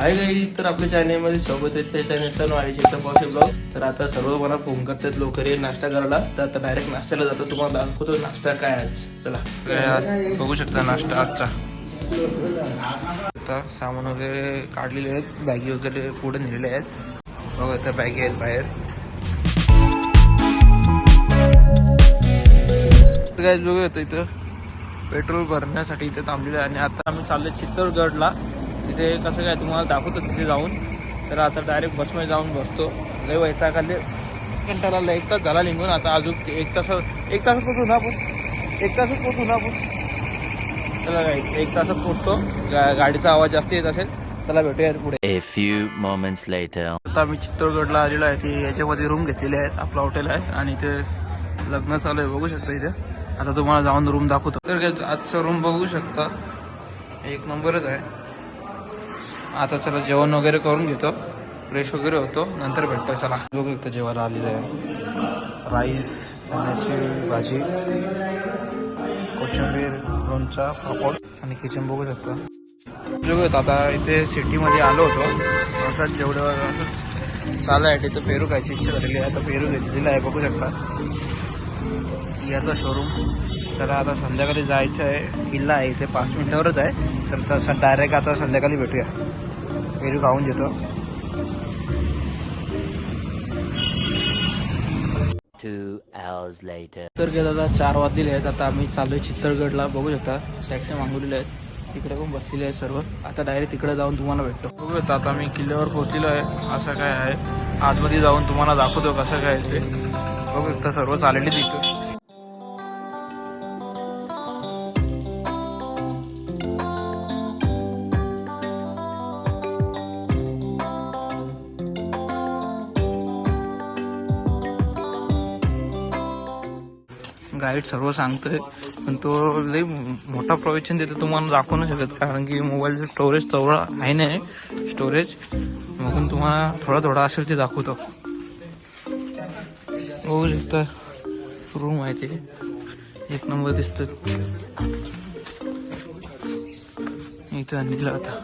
Hi guys, तर आपल्या चॅनलमध्ये स्वागत आहे. त्या चॅनलचं नाव आहे चित्ता पॉसिबल ब्लॉग. तर आता सर्व मला फोन करतात लवकर ये नाश्ता करायला. तर आता डायरेक्ट नाश्त्याला जातो, तुम्हाला दाखवतो नाश्ता काय आज. चला बघू शकता नाश्ता आजचा. आता सामान वगैरे काढलेले आहेत, बॅगी वगैरे पुढे नेलेले आहेत. बघा आता बॅगी आहेत बाहेर. काय बघू इथं पेट्रोल भरण्यासाठी इथे थांबलेलं आहे. आणि आता आम्ही चाललोय चित्तोडगडला. तिथे कसं काय तुम्हाला दाखवतो तिथे जाऊन. तर आता डायरेक्ट बसमध्ये जाऊन बसतो. लय वैतागाले कंटाळा, 1 तास झाला निघून. आता अजून 1 तासात पोचू ना आपण. चला काय 1 तासात पोचतो. गाडीचा आवाज जास्त येत असेल. चला भेटूया पुढे. A few moments later. आता आम्ही चित्तोडगडला आलेलो आहे. ती याच्यामध्ये रूम घेतलेली आहे, आपला हॉटेल आहे. आणि ते लग्न चालू आहे, बघू शकता इथे. आता तुम्हाला जाऊन रूम दाखवतो. तर काय आजचा रूम बघू शकता, 1 नंबरच आहे. आता चला जेवण वगैरे करून घेतो, फ्रेश वगैरे होतो, नंतर भेटतो. चला बघू शकता जेवायला आलेलं आहे. राईस, चण्याची भाजी, कोथिंबीर, लोणचा, पापड आणि किचन बघू शकता. बघूयात आता इथे सिटीमध्ये आलो होतो, असंच जेवढं असंच चालू आहे. तिथं पेरू खायची इच्छा झालेली आहे. आता पेरू घेतलेला आहे, बघू शकता कियाचा शोरूम. तर आता संध्याकाळी जायचं आहे. किल्ला आहे इथे 5 मिनिटावरच आहे. तर तसं डायरेक्ट आता संध्याकाळी भेटूया. पेरू खाऊन घेतो. 2 hours later. तर गेला 4 वाजलेले आहेत. आता आम्ही चाललोय चित्तोडगडला, बघू शकता टॅक्सी मागवलेल्या आहेत, तिकडे पण बसलेले आहेत सर्व. आता डायरेक्ट तिकडे जाऊन तुम्हाला भेटतो. बघू शकता आता आम्ही किल्ल्यावर पोहोचलेलो आहे. असं काय आहे, आतमध्ये जाऊन तुम्हाला दाखवतो कसं काय ते. बघू शकता सर्व चाललेले तिथे. गाईड सर्व सांगतोय, पण तो लई मोठा प्रवचन देतो, तुम्हाला दाखवू नाही शकत. कारण की मोबाईलचं स्टोरेज तेवढं आहे नाही स्टोरेज. मग तुम्हाला थोडा असेल ते दाखवतो. बघू शकता रूम आहे ते, 1 नंबर दिसतं. इथं निघला आता.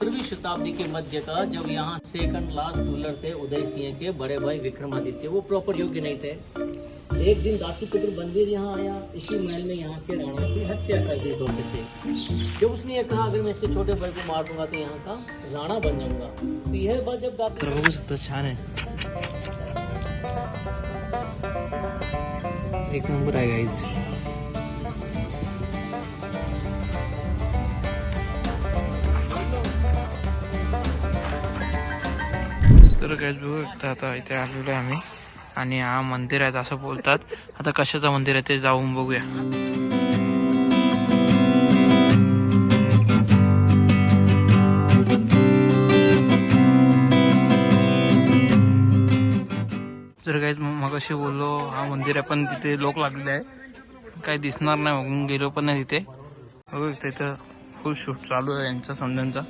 15वीं शताब्दी के मध्य का जब यहाँ सेकंड क्लास रूलर थे उदय सिंह के बड़े भाई विक्रमादित्य, वो प्रॉपर योग्य नहीं थे. एक दिन दासीपुत्र बंदीर यहाँ आया. इसी महल में यहाँ के राणा की हत्या कर दी दो से. जब उसने ये कहा अगर मैं इसके छोटे भाई को मार दूंगा तो यहाँ का राणा बन जाऊंगा. तो यह बात जब दासी बघू शकता छान आहे, 1 नंबर आहे गाईज. तर काहीच बघू शकता आता इथे आलेलो आहे आम्ही. आणि हा मंदिर आहे असं बोलतात. आता कशाचं मंदिर आहे ते जाऊन बघूया. तर काहीच मग अशी बोललो हा मंदिर आहे, पण तिथे लोक लागलेले आहे, काही दिसणार नाही. मग गेलो पण नाही तिथे. बघू तिथं फुल शूट चालू आहे यांचा समजांचा.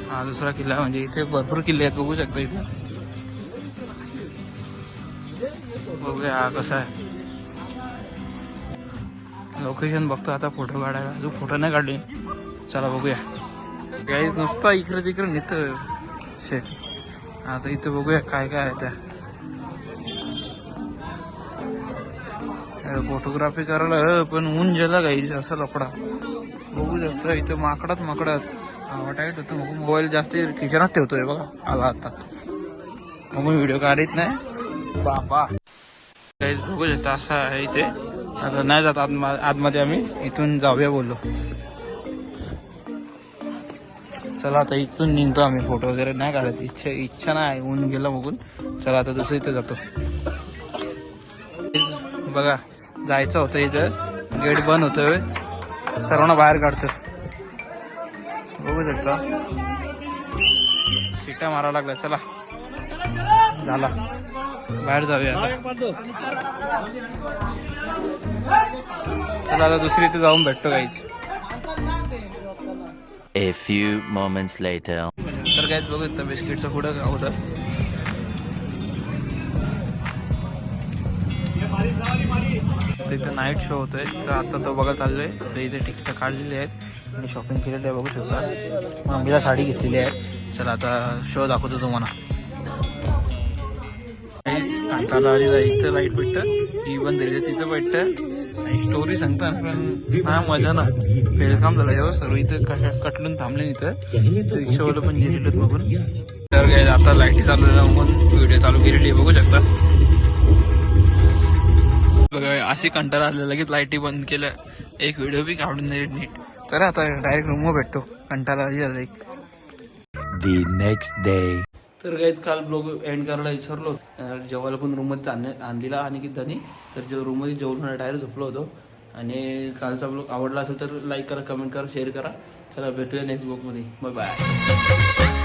हा दुसरा किल्ला, म्हणजे इथे भरपूर किल्ले आहेत, बघू शकता इथे. बघूया हा कसा आहे. लोकेशन बघतो आता फोटो काढायला. अजून फोटो नाही काढले. चला बघूया. काहीच नुसता इकडे तिकडे नेतं शेट. आता इथं बघूया काय काय आहे त्या. फोटोग्राफी करायला पण ऊन गेला काही असा लफडा. बघू शकता इथं माकडात टाईट होतं. मग मोबाईल जास्त खिशानात ठेवतोय बघा. आला आता मग व्हिडिओ काढत नाही बापा. काही बघू शकता असं आहे इथे. आता नाही जात आतमध्ये, आम्ही इथून जाऊया बोललो. चला आता इथून निघतो आम्ही. फोटो वगैरे नाही काढायची इच्छा नाही, ऊन गेलं बघून. चला आता दुसरं इथं जातो. बघा जायचं होतं, इथं गेट बंद होतोय, सर्वांना बाहेर काढतो. बघू शकता शिट्या मारावं लागल्या. चला झाला, बाहेर जाऊया आता. चला आता दुसरी इथे जाऊन भेटतो काहीच. A few moments later. तर काहीच बघू शकता बिस्किटचं पुढं होतं. तर इथे नाईट शो होतोय तर आता तो बघा चाललोय. तर इथे तिकीट काढलेली आहेत आणि शॉपिंग केलेली आहे बघू शकता. मम्मीला साडी घेतलेली आहे. चला आता शो दाखवतो तुम्हाला. कांताला आलेला इथं लाईट भेटतं, इव्हन तिथं भेटतं आणि स्टोरी सांगता पण हा मजा ना वेलकम झाला जेव्हा सर्व इथं कटलून थांबले इथं. रिक्षावाला पण गेलेलं बघून. तर काय आता लाईटी चालू म्हणून व्हिडिओ चालू केलेली बघू शकता. बघा अशी कंटाळा आलेला लगेच लाईटी बंद केल्या, एक व्हिडिओ बी काढून नाही नीट. तर आता डायरेक्ट रूमवर भेटतो, कंटाळा आलेला एक. The next day. तर काही काल ब्लॉग एंड करायला विसरलो. जेवायला पण रूममध्ये आणलेला आणि की धनी तर रूममध्ये जेवण डायरेक्ट झोपलो होतो. आणि कालचा ब्लॉग आवडला असेल तर लाईक करा, कमेंट करा, शेअर करा. चला भेटूया नेक्स्ट ब्लॉगमध्ये. Bye bye.